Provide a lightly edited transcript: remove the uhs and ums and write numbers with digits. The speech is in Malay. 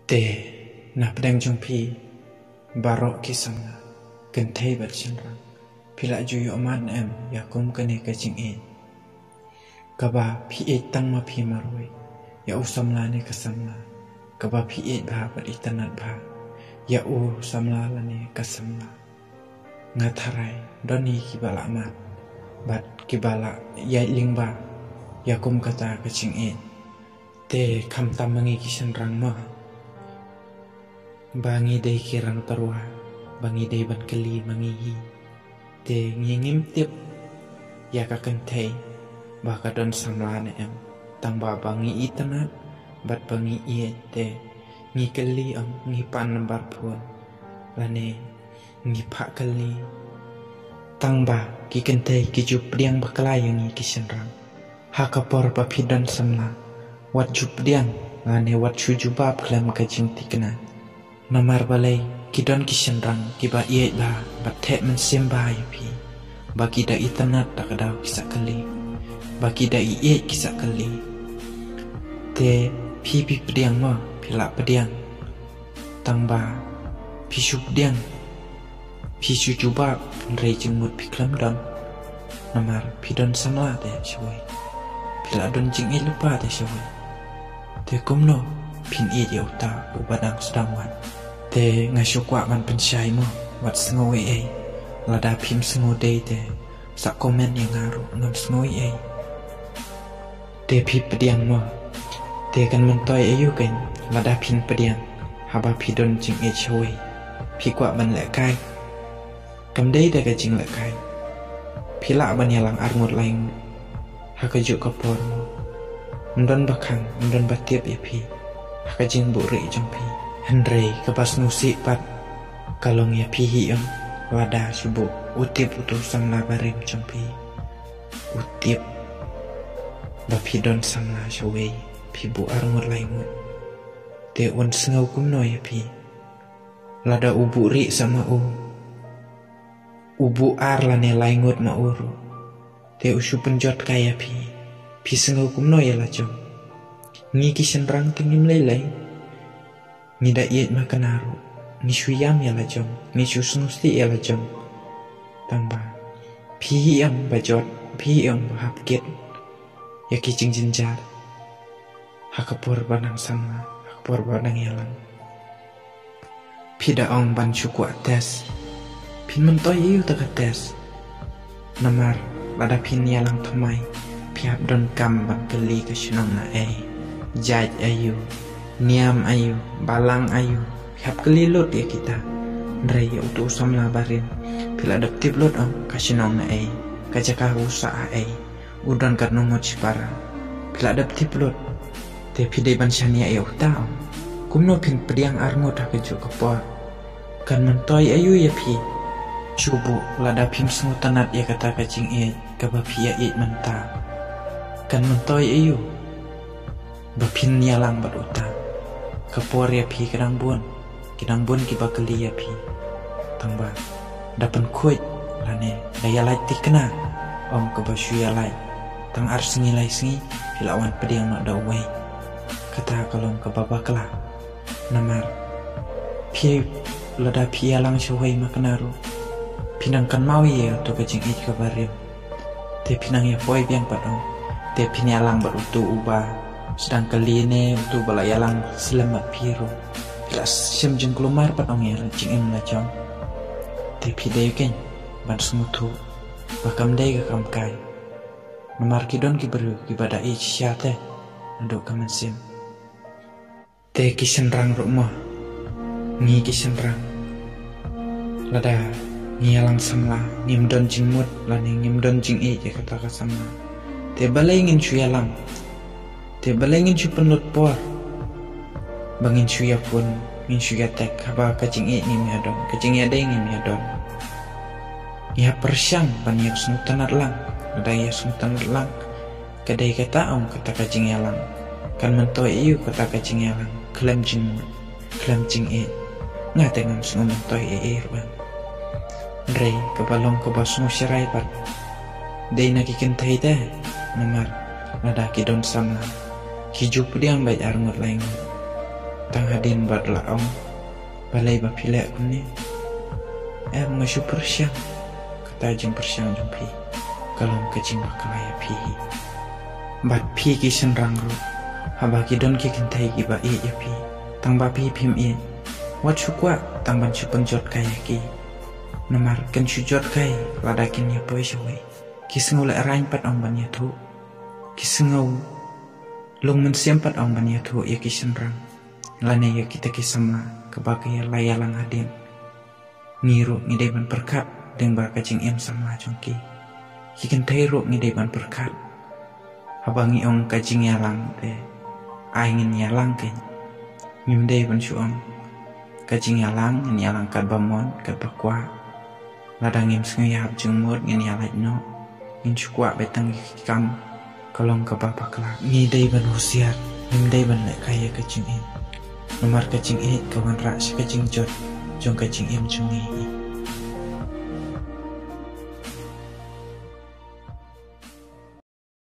Te na pedang jong pi barok kisang na gentay bat shinrang pila juyo aman em yakum kane kaching e kaba pi e tang ma pi marwe ya usamla ne kasamla kaba pi e ba bat itanat ba ya u samla la ne kasamla ngatharai doni kibala amat bat kibala ya lingba yakum kata kaching e te kam tamangi kishanrang ma bangi day kirang tarwa bangi day ban kali mangihi te ngingim tip ya kakantay baka don samlana em tang ba bangi itanat bat bangi iye te ngi kali ang ngi pan nambar pun lane ngi pak kali tang ba ki kantay ki jup diang baklay yang ngi kisenrang hakapor ba pidan samla wat jup diang lane wat chujubab klam kajing tikna namar balay kidon kishenrang kiba iye ba batek mensemba yapi bagi da itanat tak ada kisah kali bagi da iye kisah kali te pi pediang ma pila pediang tangba pi shup diang pi chujuba rei jengmut pi klam dam namar pi don samla de shawai pila don jing e lupa de shawai te kumno pin iye ya uta ubadang sedangwan te ngasyukwa man pensyai mo wat sengoy ay lada pim sengoday te sa komen yang ngaru ngam sengoy ay te pi pediang mo te kan mentoy ayu kan lada pin pediang haba pi don jing e choy pi kwa man le kai kam day da ka jing le kai pi la ban yalang armut lain hakajuk kapor mo mdon bakang mdon batiap ya pi hakajing buri jong pi Henry kepas nusik pat kalong ya pihi yang wada subuh utip utusan labarim cempi utip bapidon samla shawei pibu armut laimut te un sengau kumno ya pi lada ubu ri sama ubu ar lane laingut ma uru te usu penjot kaya pi sengau kumno ya lajong ngi kisenrang tingim lelai nida iet makanaru ni shuyam ya lajong ni shusnusti ya lajong tamba pi yang bajot pi yang hapket ya kicing jinjar hakapur banang sama hakapur banang yalang pi daong ban syukwa tes pin mentoy iu taka tes namar lada pin yalang tomai piap don kam ban keli ke sunang na jaj ayu niam ayu, balang ayu, hap kelilut ya kita. Ndray ya utu usam labarin. Pila adaptif lot kasinong na kajaka usa udon kat nungot sipara. Pila adaptif lot. Te pide bansania ya uta kumno pin pediang arngot hakeju kapor. Kan mentoy ayu ya pi. Cubu lada pim semutanat ya kata kacing kabapi ya menta. Kan mentoy ayu. Bapin yalang baruta. Kapor ya pi kadang bun kiba keli ya pi tangba dapan kuit lane daya lai tikna kebasu ya lai tang ar sengi lai sengi hilawan pediang nak dawai kata kalong kebabakla namar pi lada pi yalang syawai maknaru pinangkan mawi ya to kacing kabarim te pinang ya poi biang padong te pinyalang barutu ubah sedang kali ini untuk balayalang selamat piru kelas sim jeng kelumar pat ongir jeng im lajong tapi day ken ban smutu bakam day ka kam kai nomar kidon ki beru ki bada ich syate ndok kaman sim te kisenrang rumah ngi kisenrang lada ngialang samla ngimdon jing mut lani ngimdon jing kata ka samla te balai ngin chuyalang te balengin cu penut por bangin cu ya pun min cu ya tek haba kacing ni miadon kacing ya deng ni miadon ya persyang ban ya snutanat lang ada ya snutanat lang kadai kata kata kacing ya lang kan mentoy iu kata kacing ya lang klam jing ngate ngam snu mentoy ban rei kebalong kebasnu syarai pat dei nakikin tai teh namar nada kidon sama hijup diang baik armut lain tang hadin bat laong balai ba pilek kuni ngasu persyang kata jeng persyang jumpi kalong kecing bakalaya pihi bat pi ki senrang ru haba ki don ki kentai ki ba ya pi tang ba pi pim wat sukwa tang ban su penjot kaya ki namar kan sujot kai ladakin ya poi shawai ki sengau la rain pat ong ban ya thu ki sengau long men siam pat ong ban ya thu ya ki senrang lane ya kita ki sama kebagai layalang adin ngiru ngidai ban perkat deng ba kacing sama jongki kiken tairu ngidai ban perkat habangi ong kacing yalang te aingin yalang ke ngimdai ban suong kacing yalang ngin yalang kat bamon kat bakwa ladang ngim sengayap jengmur ngin yalai no ngin sukwa betang kam kolong ke bapak kelak ngidai ban husiar ngimdai ban lek kaya kacing nomor kacing kawan rak si kacing jot jong kacing chung